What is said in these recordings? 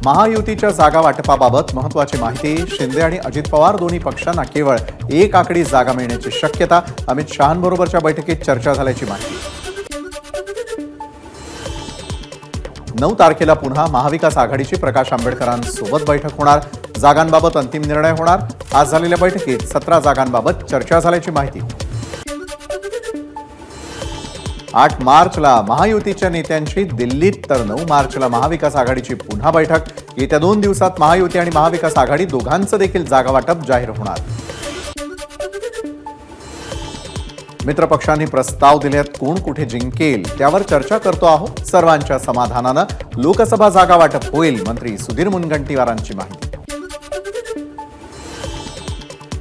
महायुतीच्या जागा वाटपाबाबत महत्त्वाची माहिती। शिंदे आणि अजित पवार दोन्ही पक्षांना केवळ एक आकडी जागा मिळण्याची शक्यता। अमित शहांबरोबरच्या बैठकीत चर्चा झाल्याची माहिती। 9 तारखेला पुन्हा महाविकास आघाडीची प्रकाश आंबेडकरांसोबत बैठक होणार। जागांबाबत अंतिम निर्णय होणार। आज झालेल्या बैठकीत 17 जागांबाबत चर्चा झाल्याची माहिती। 8 मार्चला महायुतीच्या नेत्यांची दिल्लीत तर 9 मार्चला महाविकास आघाडीची पुन्हा बैठक। येत्या 2 दिवसात महायुती आणि महाविकास आघाडी दोघांचं देखील जागा वाटप जाहीर होणार। मित्रपक्षांनी प्रस्ताव दिलेत, कोण कुठे जिंकेल त्यावर चर्चा करतो आहोत। सर्वांच्या समाधानानं लोकसभा जागा वाटप होईल, मंत्री सुधीर मुनगंटीवारांची माहिती।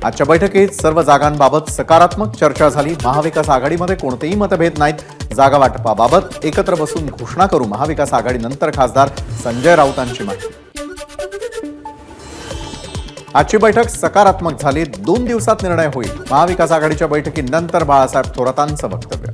आजच्या बैठकीत सर्व जागांबाबत सकारात्मक चर्चा झाली। महाविकास आघाडीमध्ये कोणतेही मतभेद नाहीत। जागा वाटपाबाबत एकत्र बसून घोषणा करू, महाविकास आघाडीनंतर खासदार संजय राऊतांची माहिती। आजची बैठक सकारात्मक झाली। 2 दिवसात निर्णय होईल। महाविकास आघाडीच्या बैठकीनंतर बाळासाहेब थोरातांचं वक्तव्य।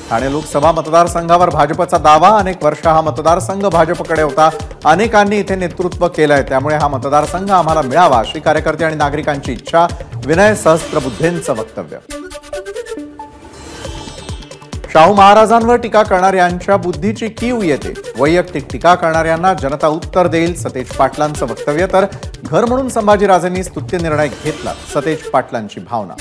ठाणे लोकसभा मतदारसंघावर भाजपचा दावा। अनेक वर्ष हा मतदारसंघ भाजपकडे होता। अनेकांनी इथे नेतृत्व केलंय, त्यामुळे हा मतदारसंघ आम्हाला मिळावा अशी कार्यकर्ते आणि नागरिकांची इच्छा। विनय सहस्त्रबुद्धेंचं वक्तव्य। शाहू महाराजांवर टीका करणाऱ्यांच्या बुद्धीची कीव येते। वैयक्तिक टीका करणाऱ्यांना जनता उत्तर देईल, सतेज पाटलांचं वक्तव्य। तर घर म्हणून संभाजीराजेंनी स्तुत्य निर्णय घेतला, सतेज पाटलांची भावना।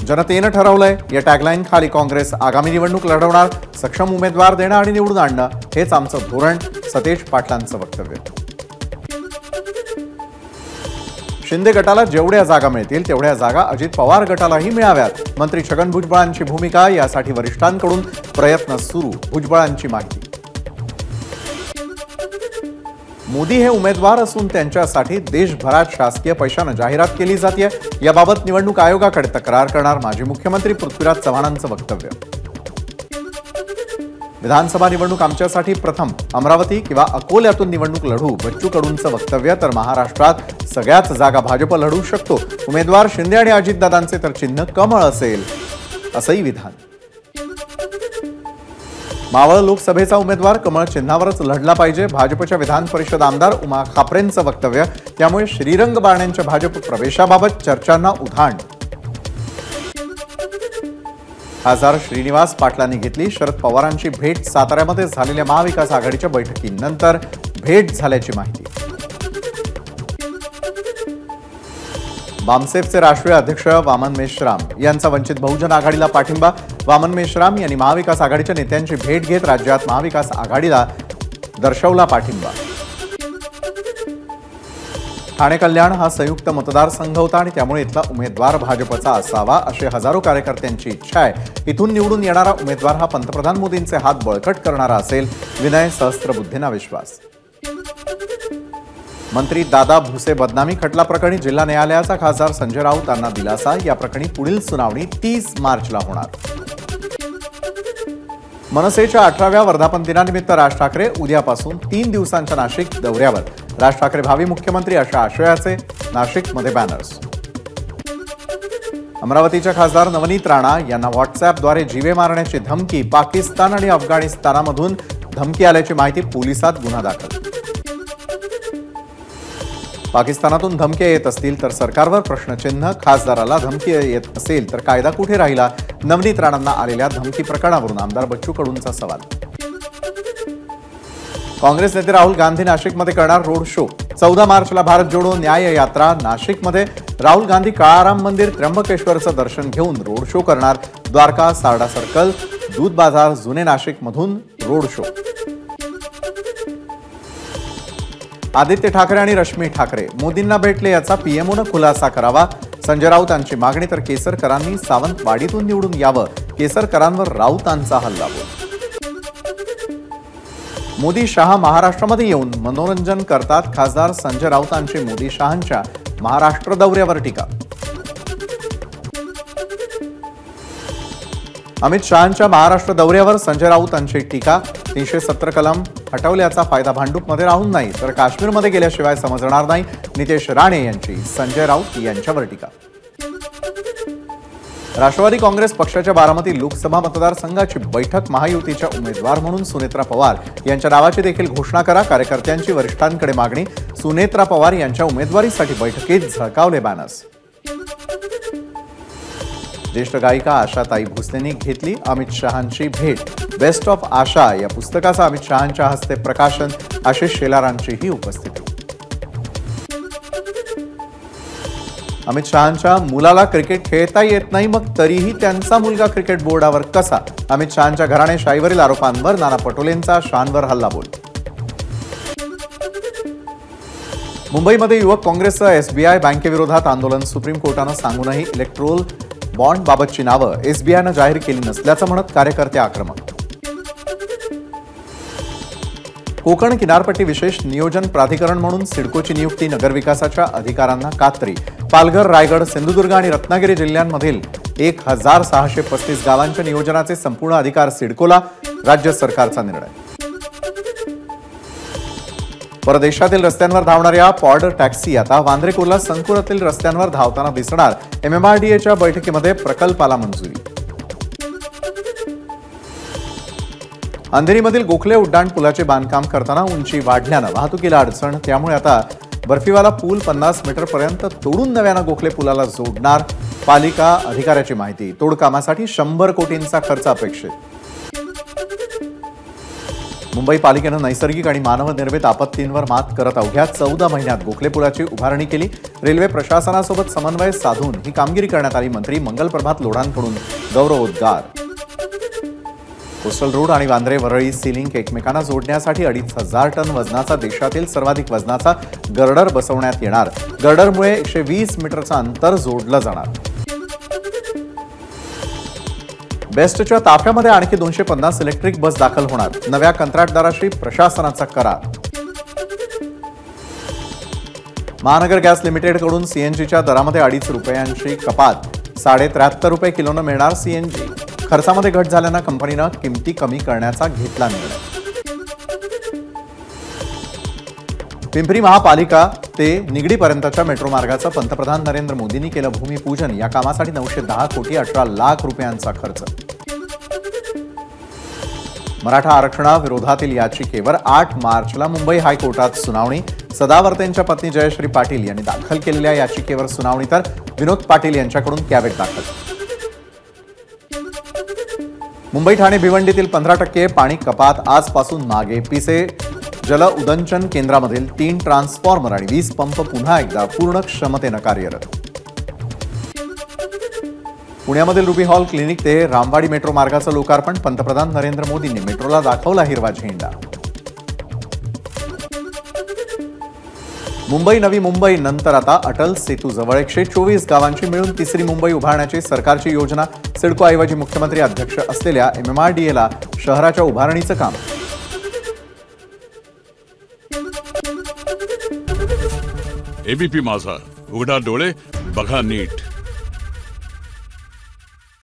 जनतेनं ठरवलंय या टॅगलाईन खाली काँग्रेस आगामी निवडणूक लढवणार। सक्षम उमेदवार देणं आणि निवडून आणणं हेच आमचं धोरण, सतेज पाटलांचं वक्तव्य। शिंदे गटाला जेवढ्या जागा मिळतील तेवढ्या जागा अजित पवार गटालाही मिळाव्यात, मंत्री छगन भुजबळांची भूमिका। यासाठी वरिष्ठांकडून प्रयत्न सुरू, भुजबळांची माहिती। मोदी हे उमेदवार असून त्यांच्यासाठी देशभरात शासकीय पैशानं जाहिरात केली जाते। याबाबत निवडणूक आयोगाकडे तक्रार करणार, माजी मुख्यमंत्री पृथ्वीराज चव्हाणांचं वक्तव्य। विधानसभा निवडणूक आमच्यासाठी प्रथम, अमरावती किंवा अकोल्यातून निवडणूक लढू, बच्चू कडूंचं वक्तव्य। तर महाराष्ट्रात सगळ्याच जागा भाजप लढू शकतो, उमेदवार शिंदे आणि अजितदादांचे तर चिन्ह कमळ असेल, असंही विधान। मावळ लोकसभेचा उमेदवार कमळ चिन्हावरच लढला पाहिजे, भाजपच्या विधान परिषद आमदार उमा खापरेंचं वक्तव्य। त्यामुळे श्रीरंग बारण्यांच्या भाजप प्रवेशाबाबत चर्चांना उधाण। खासदार श्रीनिवास पाटलांनी घेतली शरद पवारांची भेट। साताऱ्यामध्ये झालेल्या महाविकास आघाडीच्या बैठकीनंतर भेट झाल्याची माहिती। बामसेफचे राष्ट्रीय अध्यक्ष वामन मेश्राम यांचा वंचित बहुजन आघाडीला पाठिंबा। वामन मेश्राम यांनी महाविकास आघाडीच्या नेत्यांची भेट घेत राज्यात महाविकास आघाडीला दर्शवला पाठिंबा। ठाणे कल्याण हा संयुक्त मतदारसंघ होता आणि त्यामुळे इथला उमेदवार भाजपचा असावा अशी हजारो कार्यकर्त्यांची इच्छा आहे। इथून निवडून येणारा उमेदवार हा पंतप्रधान मोदींचे हात बळकट करणारा असेल, विनय सहस्त्रबुद्धेंना विश्वास। मंत्री दादा भुसे बदनामी खटला प्रकरणी जिल्हा न्यायालयाचा खासदार संजय राऊत यांना दिलासा। या प्रकरणी पुढील सुनावणी 30 मार्चला होणार। मनसेच्या 18व्या वर्धापन दिनानिमित्त राज ठाकरे उद्यापासून 3 दिवसांच्या नाशिक दौऱ्यावर। राज ठाकरे भावी मुख्यमंत्री अशा आशयाचे नाशिकमध्ये बॅनर्स। अमरावतीच्या खासदार नवनीत राणा यांना व्हॉट्सअॅपद्वारे जीवे मारण्याची धमकी। पाकिस्तान आणि अफगाणिस्तानामधून धमकी आल्याची माहिती, पोलिसात गुन्हा दाखल। पाकिस्तानातून धमक्या येत असतील तर सरकारवर प्रश्नचिन्ह। खासदाराला धमकी येत असेल तर कायदा कुठे राहिला? नवनीत राणांना आलेल्या धमकी प्रकरणावरून आमदार बच्चू कडूंचा सवाल। काँग्रेस नेते राहुल गांधी नाशिकमध्ये करणार रोड शो। 14 मार्चला भारत जोडो न्याय यात्रा नाशिकमध्ये। राहुल गांधी काळाराम मंदिर, त्र्यंबकेश्वरचं दर्शन घेऊन रोड शो करणार। द्वारका, सारडा सर्कल, दूध बाजार, जुने नाशिक मधून रोड शो। आदित्य ठाकरे आणि रश्मी ठाकरे मोदींना भेटले याचा पीएमओनं खुलासा करावा, संजय राऊतांची मागणी। तर केसरकरांनी सावंतवाडीतून निवडून यावं, केसरकरांवर राऊतांचा हल्लाबोल। मोदी शहा महाराष्ट्रामध्ये येऊन मनोरंजन करतात, खासदार संजय राऊतांची मोदी शहांच्या महाराष्ट्र दौऱ्यावर टीका। अमित शहांच्या महाराष्ट्र दौऱ्यावर संजय राऊतांची टीका। 370 कलम हटवल्याचा फायदा भांडूपमध्ये राहून नाही तर काश्मीरमध्ये गेल्याशिवाय समजणार नाही, नितेश राणे यांची संजय राऊत यांच्यावर टीका। राष्ट्रवादी काँग्रेस पक्षाच्या बारामती लोकसभा मतदारसंघाची बैठक महायुतीच्या उमेदवार म्हणून सुनेत्रा पवार यांच्या नावाची देखील घोषणा करा. कार्यकर्त्यांची वरिष्ठांकडे मागणी. सुनेत्रा पवार यांच्या उमेदवारीसाठी बैठकीत झळकावले बॅनर्स. ज्येष्ठ गायिका आशाताई भोसलेंनी घेतली अमित शहांची भेट. बेस्ट ऑफ आशा या पुस्तकाचं अमित शहांच्या हस्ते प्रकाशन. आशिष शेलारांचीही उपस्थिती. अमित शहांच्या मुलाला क्रिकेट खेळता येत नाही, मग तरीही त्यांचा मुलगा क्रिकेट बोर्डावर कसा? अमित शहांच्या घराणेशाहीवरील आरोपांवर नाना पटोलेंचा शहांवर हल्लाबोल. मुंबईमध्ये युवक काँग्रेसचं एसबीआय बँकेविरोधात आंदोलन. सुप्रीम कोर्टानं सांगूनही इलेक्ट्रोल बॉन्डबाबतची नावं एसबीआयनं जाहीर केली नसल्याचं म्हणत कार्यकर्ते आक्रमक. कोकण किनारपट्टी विशेष नियोजन प्राधिकरण म्हणून सिडकोची नियुक्ती. नगरविकासाच्या अधिकारांना कात्री. पालघर, रायगड, सिंधुदुर्ग आणि रत्नागिरी जिल्ह्यांमधील 1635 गावांच्या नियोजनाचे संपूर्ण अधिकार सिडकोला. राज्य सरकारचा निर्णय. परदेशातील रस्त्यांवर धावणाऱ्या पॉड टॅक्सी आता वांद्रे कुर्ला संकुलातील रस्त्यांवर धावताना दिसणार. एमएमआरडीएच्या बैठकीमध्ये प्रकल्पाला मंजुरी. अंधेरीमधील गोखले उड्डाण पुलाचे बांधकाम करताना उंची वाढल्यानं वाहतुकीला अडचण. त्यामुळे आता बर्फीवाला पूल 50 मीटरपर्यंत तोडून नव्यानं गोखले पुलाला जोडणार. पालिका अधिकाऱ्याची माहिती. तोडकामासाठी 100 कोटींचा खर्च अपेक्षित. मुंबई पालिकेनं नैसर्गिक आणि मानवनिर्मित आपत्तींवर मात करत अवघ्या 14 महिन्यात गोखले पुलाची उभारणी केली. रेल्वे प्रशासनासोबत समन्वय साधून ही कामगिरी करण्यात आली. मंत्री मंगलप्रभात लोढांकडून गौरवोद्गार. कोस्टल रोड आणि वांद्रे वरळी सी लिंक एकमेकांना जोडण्यासाठी 2500 टन वजनाचा देशातील सर्वाधिक वजनाचा गर्डर बसवण्यात येणार. गर्डरमुळे 120 मीटरचं अंतर जोडलं जाणार. बेस्टच्या ताफ्यामध्ये आणखी 250 इलेक्ट्रिक बस दाखल होणार. नव्या कंत्राटदाराशी प्रशासनाचा करार. महानगर गॅस लिमिटेडकडून सीएनजीच्या दरामध्ये 2.5 रुपयांची कपात. 73 रुपये किलोनं मिळणार सीएनजी. खर्चामध्ये घट झाल्यानं कंपनीनं किमती कमी करण्याचा घेतला निर्णय. पिंपरी महापालिका ते निगडीपर्यंतच्या मेट्रो मार्गाचं पंतप्रधान नरेंद्र मोदींनी केलं भूमिपूजन. या कामासाठी 910 कोटी 18 लाख रुपयांचा खर्च. मराठा आरक्षणाविरोधातील याचिकेवर 8 मार्चला मुंबई हायकोर्टात सुनावणी. सदावर्तेंच्या पत्नी जयश्री पाटील यांनी दाखल केलेल्या याचिकेवर सुनावणी, तर विनोद पाटील यांच्याकडून कॅवेट दाखल. मुंबई ठाणे भिवंडीतील 15% पाणी कपात आजपासून मागे. पिसे जल उदंचन केंद्रामधील 3 ट्रान्सफॉर्मर आणि 20 पंप पुन्हा एकदा पूर्ण क्षमतेनं कार्यरत. पुण्यामधील रुबी हॉल क्लिनिक ते रामवाडी मेट्रो मार्गाचं लोकार्पण. पंतप्रधान नरेंद्र मोदींनी मेट्रोला दाखवला हिरवा झेंडा. मुंबई नवी मुंबई नंतर आता अटल सेतू जवळ 124 गावांची मिळून तिसरी मुंबई उभारण्याची सरकारची योजना. सिडकोऐवजी मुख्यमंत्री अध्यक्ष असलेल्या एमएमआरडीएला शहराच्या उभारणीचं काम. एबीपी माझा, उघडा डोळे बघा नीट.